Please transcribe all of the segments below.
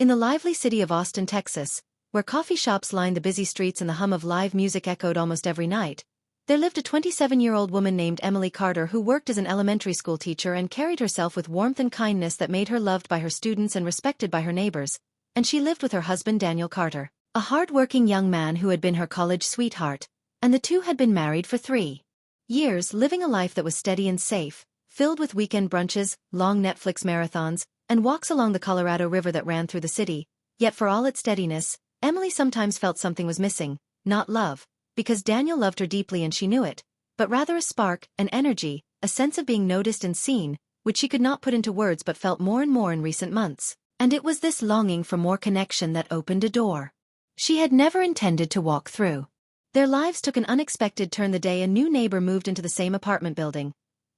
In the lively city of Austin, Texas, where coffee shops lined the busy streets and the hum of live music echoed almost every night, there lived a 27-year-old woman named Emily Carter who worked as an elementary school teacher and carried herself with warmth and kindness that made her loved by her students and respected by her neighbors, and she lived with her husband Daniel Carter, a hard-working young man who had been her college sweetheart, and the two had been married for 3 years, living a life that was steady and safe, filled with weekend brunches, long Netflix marathons, and walks along the Colorado River that ran through the city. Yet for all its steadiness, Emily sometimes felt something was missing, not love, because Daniel loved her deeply and she knew it, but rather a spark, an energy, a sense of being noticed and seen, which she could not put into words but felt more and more in recent months. And it was this longing for more connection that opened a door she had never intended to walk through. Their lives took an unexpected turn the day a new neighbor moved into the same apartment building.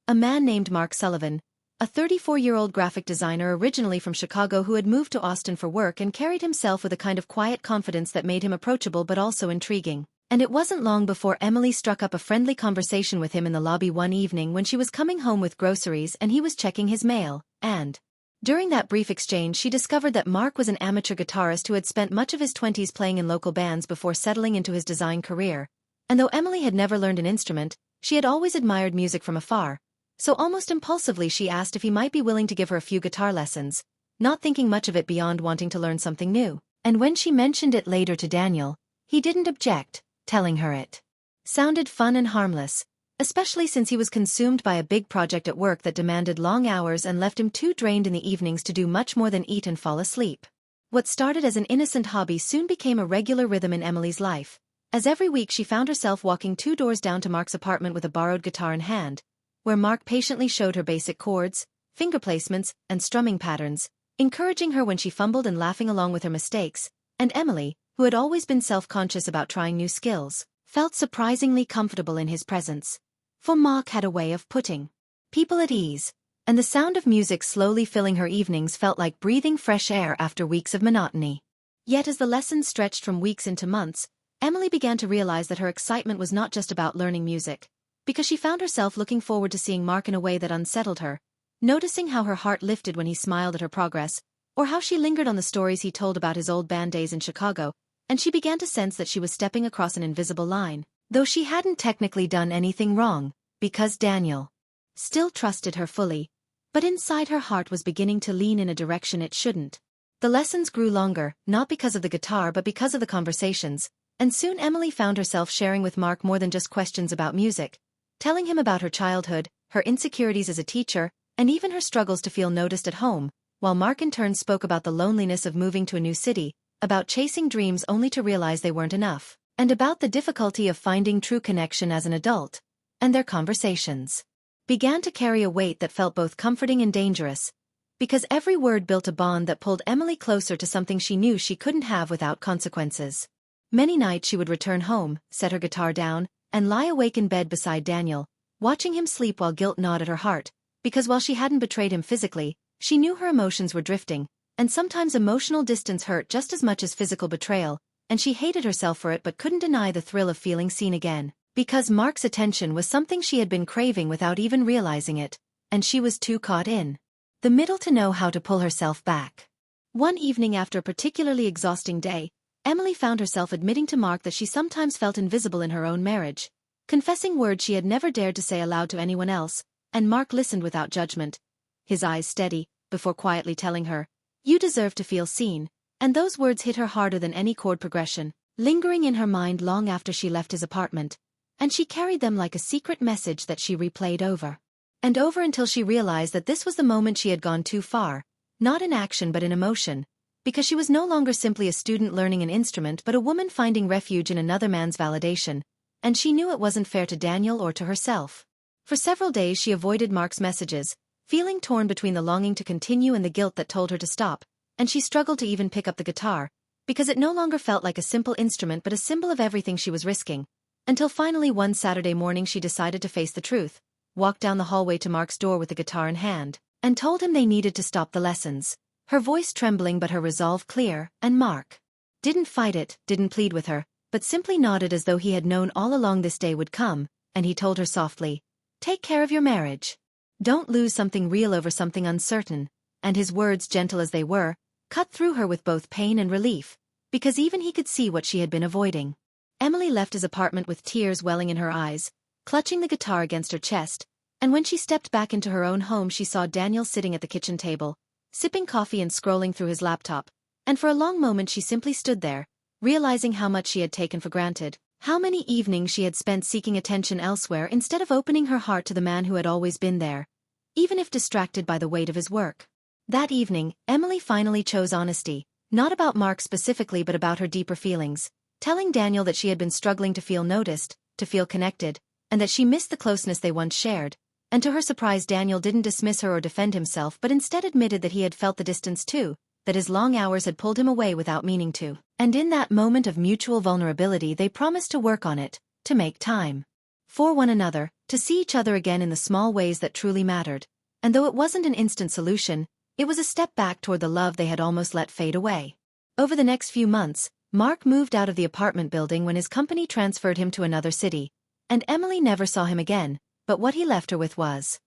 A man named Mark Sullivan, a 34-year-old graphic designer originally from Chicago who had moved to Austin for work and carried himself with a kind of quiet confidence that made him approachable but also intriguing. And it wasn't long before Emily struck up a friendly conversation with him in the lobby one evening when she was coming home with groceries and he was checking his mail, and during that brief exchange she discovered that Mark was an amateur guitarist who had spent much of his 20s playing in local bands before settling into his design career. And though Emily had never learned an instrument, she had always admired music from afar, so almost impulsively she asked if he might be willing to give her a few guitar lessons, not thinking much of it beyond wanting to learn something new. And when she mentioned it later to Daniel, he didn't object, telling her it sounded fun and harmless, especially since he was consumed by a big project at work that demanded long hours and left him too drained in the evenings to do much more than eat and fall asleep. What started as an innocent hobby soon became a regular rhythm in Emily's life, as every week she found herself walking 2 doors down to Mark's apartment with a borrowed guitar in hand, where Mark patiently showed her basic chords, finger placements, and strumming patterns, encouraging her when she fumbled and laughing along with her mistakes, and Emily, who had always been self-conscious about trying new skills, felt surprisingly comfortable in his presence. For Mark had a way of putting people at ease, and the sound of music slowly filling her evenings felt like breathing fresh air after weeks of monotony. Yet as the lessons stretched from weeks into months, Emily began to realize that her excitement was not just about learning music, because she found herself looking forward to seeing Mark in a way that unsettled her, noticing how her heart lifted when he smiled at her progress, or how she lingered on the stories he told about his old band days in Chicago, and she began to sense that she was stepping across an invisible line, though she hadn't technically done anything wrong, because Daniel still trusted her fully, but inside her heart was beginning to lean in a direction it shouldn't. The lessons grew longer, not because of the guitar but because of the conversations, and soon Emily found herself sharing with Mark more than just questions about music, telling him about her childhood, her insecurities as a teacher, and even her struggles to feel noticed at home, while Mark in turn spoke about the loneliness of moving to a new city, about chasing dreams only to realize they weren't enough, and about the difficulty of finding true connection as an adult. And their conversations began to carry a weight that felt both comforting and dangerous, because every word built a bond that pulled Emily closer to something she knew she couldn't have without consequences. Many nights she would return home, set her guitar down, and lie awake in bed beside Daniel, watching him sleep while guilt gnawed at her heart, because while she hadn't betrayed him physically, she knew her emotions were drifting, and sometimes emotional distance hurt just as much as physical betrayal, and she hated herself for it but couldn't deny the thrill of feeling seen again, because Mark's attention was something she had been craving without even realizing it, and she was too caught in the middle to know how to pull herself back. One evening after a particularly exhausting day, Emily found herself admitting to Mark that she sometimes felt invisible in her own marriage, confessing words she had never dared to say aloud to anyone else, and Mark listened without judgment, his eyes steady, before quietly telling her, "You deserve to feel seen," and those words hit her harder than any chord progression, lingering in her mind long after she left his apartment, and she carried them like a secret message that she replayed over and over until she realized that this was the moment she had gone too far, not in action but in emotion, because she was no longer simply a student learning an instrument but a woman finding refuge in another man's validation, and she knew it wasn't fair to Daniel or to herself. For several days she avoided Mark's messages, feeling torn between the longing to continue and the guilt that told her to stop, and she struggled to even pick up the guitar, because it no longer felt like a simple instrument but a symbol of everything she was risking, until finally one Saturday morning she decided to face the truth, walked down the hallway to Mark's door with the guitar in hand, and told him they needed to stop the lessons, her voice trembling but her resolve clear, and Mark didn't fight it, didn't plead with her, but simply nodded as though he had known all along this day would come, and he told her softly, "Take care of your marriage. Don't lose something real over something uncertain," and his words, gentle as they were, cut through her with both pain and relief, because even he could see what she had been avoiding. Emily left his apartment with tears welling in her eyes, clutching the guitar against her chest, and when she stepped back into her own home she saw Daniel sitting at the kitchen table, sipping coffee and scrolling through his laptop, and for a long moment she simply stood there, realizing how much she had taken for granted, how many evenings she had spent seeking attention elsewhere instead of opening her heart to the man who had always been there, even if distracted by the weight of his work. That evening, Emily finally chose honesty, not about Mark specifically but about her deeper feelings, telling Daniel that she had been struggling to feel noticed, to feel connected, and that she missed the closeness they once shared. And to her surprise Daniel didn't dismiss her or defend himself but instead admitted that he had felt the distance too, that his long hours had pulled him away without meaning to. And in that moment of mutual vulnerability they promised to work on it, to make time for one another, to see each other again in the small ways that truly mattered. And though it wasn't an instant solution, it was a step back toward the love they had almost let fade away. Over the next few months, Mark moved out of the apartment building when his company transferred him to another city, and Emily never saw him again, but what he left her with was